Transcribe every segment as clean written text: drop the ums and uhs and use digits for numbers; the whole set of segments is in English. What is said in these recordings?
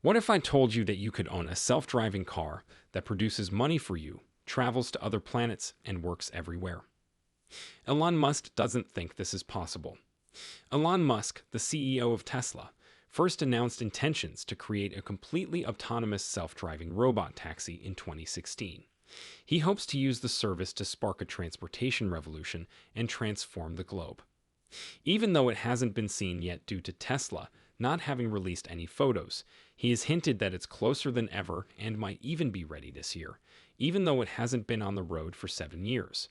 What if I told you that you could own a self-driving car that produces money for you, travels to other planets, and works everywhere? Elon Musk doesn't think this is possible. Elon Musk, the CEO of Tesla, first announced intentions to create a completely autonomous self-driving robot taxi in 2016. He hopes to use the service to spark a transportation revolution and transform the globe. Even though it hasn't been seen yet due to Tesla not having released any photos, he has hinted that it's closer than ever and might even be ready this year, even though it hasn't been on the road for 7 years.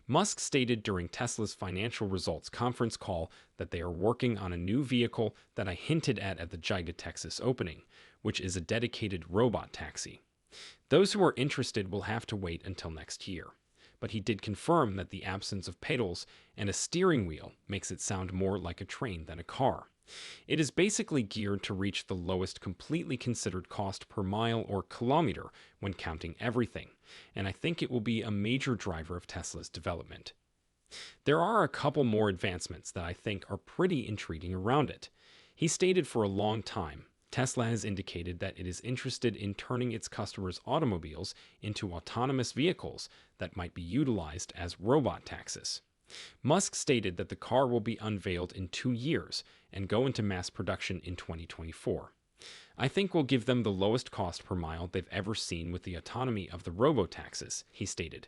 Musk stated during Tesla's financial results conference call that they are working on a new vehicle that I hinted at the Giga Texas opening, which is a dedicated robot taxi. Those who are interested will have to wait until next year. But he did confirm that the absence of pedals and a steering wheel makes it sound more like a train than a car. It is basically geared to reach the lowest completely considered cost per mile or kilometer when counting everything, and I think it will be a major driver of Tesla's development. There are a couple more advancements that I think are pretty intriguing around it. He stated for a long time, Tesla has indicated that it is interested in turning its customers' automobiles into autonomous vehicles that might be utilized as robot taxis. Musk stated that the car will be unveiled in 2 years and go into mass production in 2024. I think we'll give them the lowest cost per mile they've ever seen with the autonomy of the robotaxis, he stated.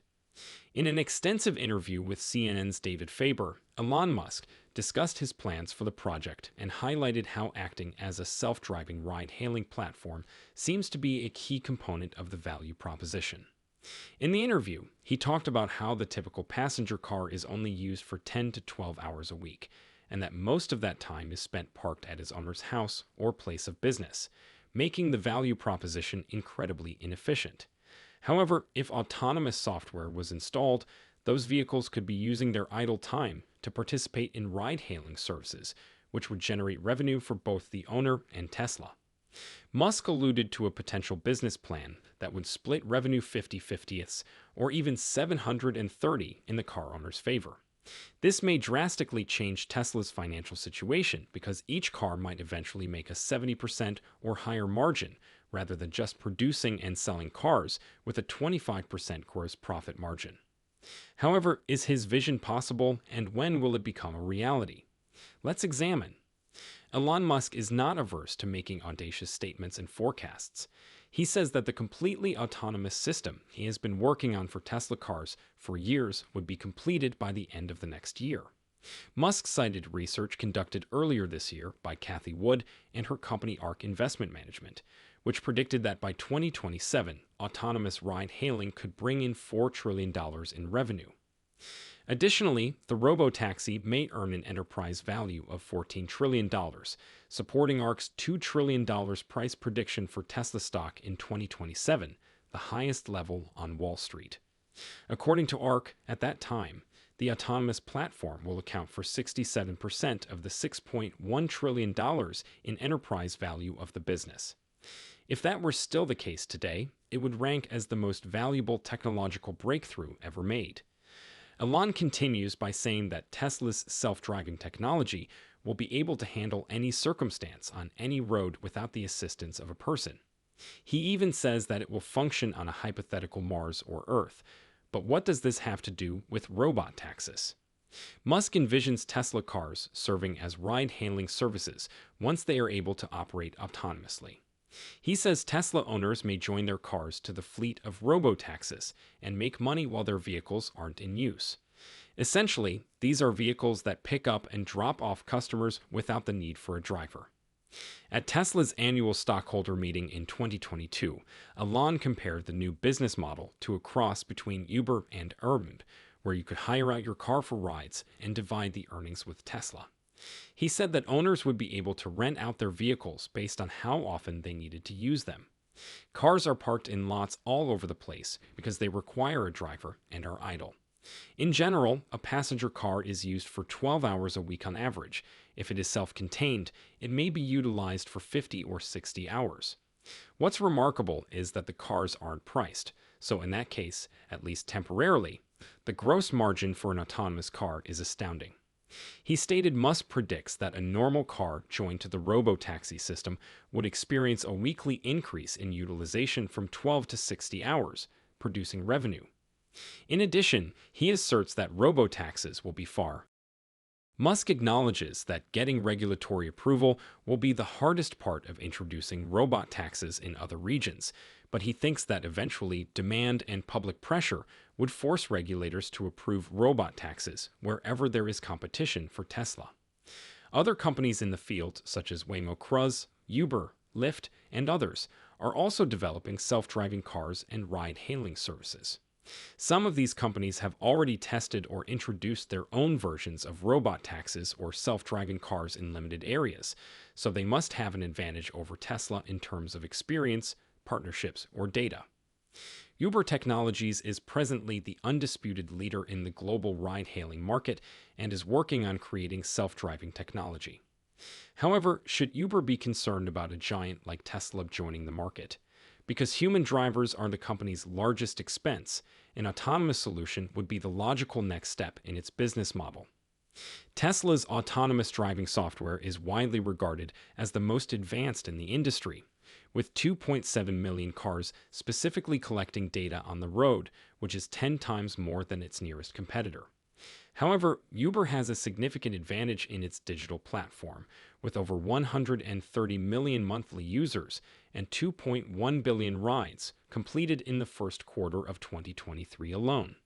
In an extensive interview with CNN's David Faber, Elon Musk discussed his plans for the project and highlighted how acting as a self-driving ride-hailing platform seems to be a key component of the value proposition. In the interview, he talked about how the typical passenger car is only used for 10 to 12 hours a week, and that most of that time is spent parked at his owner's house or place of business, making the value proposition incredibly inefficient. However, if autonomous software was installed, those vehicles could be using their idle time to participate in ride-hailing services, which would generate revenue for both the owner and Tesla. Musk alluded to a potential business plan that would split revenue 50-50ths, or even 730 in the car owner's favor. This may drastically change Tesla's financial situation because each car might eventually make a 70% or higher margin rather than just producing and selling cars with a 25% gross profit margin. However, is his vision possible, and when will it become a reality? Let's examine. Elon Musk is not averse to making audacious statements and forecasts. He says that the completely autonomous system he has been working on for Tesla cars for years would be completed by the end of the next year. Musk cited research conducted earlier this year by Cathie Wood and her company ARK Investment Management, which predicted that by 2027, autonomous ride-hailing could bring in $4 trillion in revenue. Additionally, the Robotaxi may earn an enterprise value of $14 trillion, supporting ARK's $2 trillion price prediction for Tesla stock in 2027, the highest level on Wall Street. According to ARK, at that time, the autonomous platform will account for 67% of the $6.1 trillion in enterprise value of the business. If that were still the case today, it would rank as the most valuable technological breakthrough ever made. Elon continues by saying that Tesla's self-driving technology will be able to handle any circumstance on any road without the assistance of a person. He even says that it will function on a hypothetical Mars or Earth. But what does this have to do with robot taxis? Musk envisions Tesla cars serving as ride-hailing services once they are able to operate autonomously. He says Tesla owners may join their cars to the fleet of robotaxis and make money while their vehicles aren't in use. Essentially, these are vehicles that pick up and drop off customers without the need for a driver. At Tesla's annual stockholder meeting in 2022, Elon compared the new business model to a cross between Uber and Airbnb, where you could hire out your car for rides and divide the earnings with Tesla. He said that owners would be able to rent out their vehicles based on how often they needed to use them. Cars are parked in lots all over the place because they require a driver and are idle. In general, a passenger car is used for 12 hours a week on average. If it is self-contained, it may be utilized for 50 or 60 hours. What's remarkable is that the cars aren't priced, so in that case, at least temporarily, the gross margin for an autonomous car is astounding. He stated Musk predicts that a normal car joined to the Robotaxi system would experience a weekly increase in utilization from 12 to 60 hours, producing revenue. In addition, he asserts that robotaxis will be far. Musk acknowledges that getting regulatory approval will be the hardest part of introducing robot taxes in other regions, but he thinks that eventually demand and public pressure would force regulators to approve robot taxes wherever there is competition for Tesla. Other companies in the field, such as Waymo Cruise, Uber, Lyft, and others, are also developing self-driving cars and ride-hailing services. Some of these companies have already tested or introduced their own versions of robot taxis or self-driving cars in limited areas, so they must have an advantage over Tesla in terms of experience, partnerships, or data. Uber Technologies is presently the undisputed leader in the global ride-hailing market and is working on creating self-driving technology. However, should Uber be concerned about a giant like Tesla joining the market? Because human drivers are the company's largest expense, an autonomous solution would be the logical next step in its business model. Tesla's autonomous driving software is widely regarded as the most advanced in the industry, with 2.7 million cars specifically collecting data on the road, which is 10 times more than its nearest competitor. However, Uber has a significant advantage in its digital platform, with over 130 million monthly users and 2.1 billion rides completed in the first quarter of 2023 alone.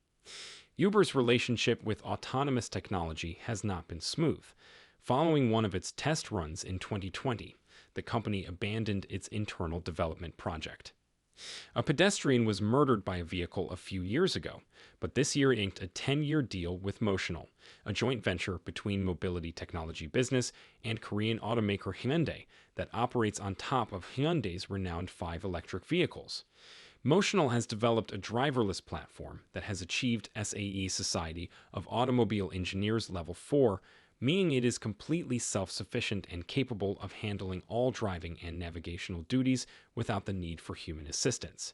Uber's relationship with autonomous technology has not been smooth. Following one of its test runs in 2020, the company abandoned its internal development project. A pedestrian was murdered by a vehicle a few years ago, but this year it inked a 10-year deal with Motional, a joint venture between mobility technology business and Korean automaker Hyundai that operates on top of Hyundai's renowned 5 electric vehicles. Motional has developed a driverless platform that has achieved SAE Society of Automobile Engineers Level 4, meaning it is completely self-sufficient and capable of handling all driving and navigational duties without the need for human assistance.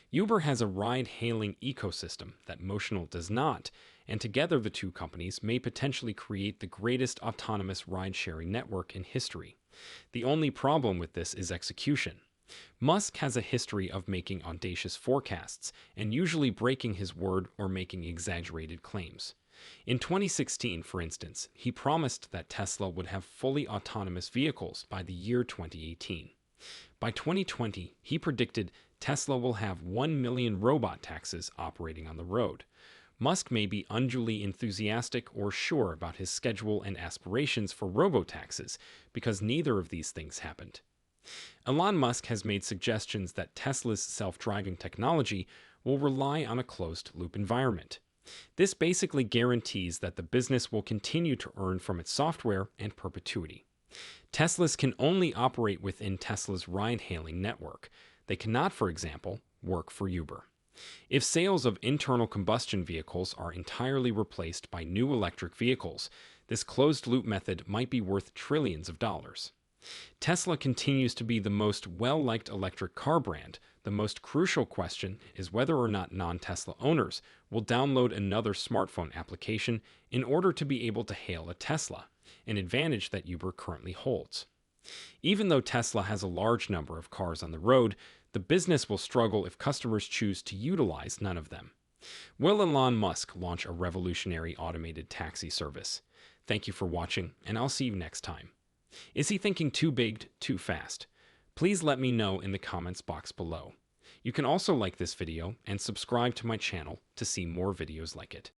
Uber has a ride-hailing ecosystem that Motional does not, and together the two companies may potentially create the greatest autonomous ride-sharing network in history. The only problem with this is execution. Musk has a history of making audacious forecasts and usually breaking his word or making exaggerated claims. In 2016, for instance, he promised that Tesla would have fully autonomous vehicles by the year 2018. By 2020, he predicted Tesla will have 1 million robot taxis operating on the road. Musk may be unduly enthusiastic or sure about his schedule and aspirations for robotaxis because neither of these things happened. Elon Musk has made suggestions that Tesla's self-driving technology will rely on a closed-loop environment. This basically guarantees that the business will continue to earn from its software and perpetuity. Teslas can only operate within Tesla's ride-hailing network. They cannot, for example, work for Uber. If sales of internal combustion vehicles are entirely replaced by new electric vehicles, this closed-loop method might be worth trillions of dollars. Tesla continues to be the most well-liked electric car brand. The most crucial question is whether or not non-Tesla owners will download another smartphone application in order to be able to hail a Tesla, an advantage that Uber currently holds. Even though Tesla has a large number of cars on the road, the business will struggle if customers choose to utilize none of them. Will Elon Musk launch a revolutionary automated taxi service? Thank you for watching, and I'll see you next time. Is he thinking too big, too fast? Please let me know in the comments box below. You can also like this video and subscribe to my channel to see more videos like it.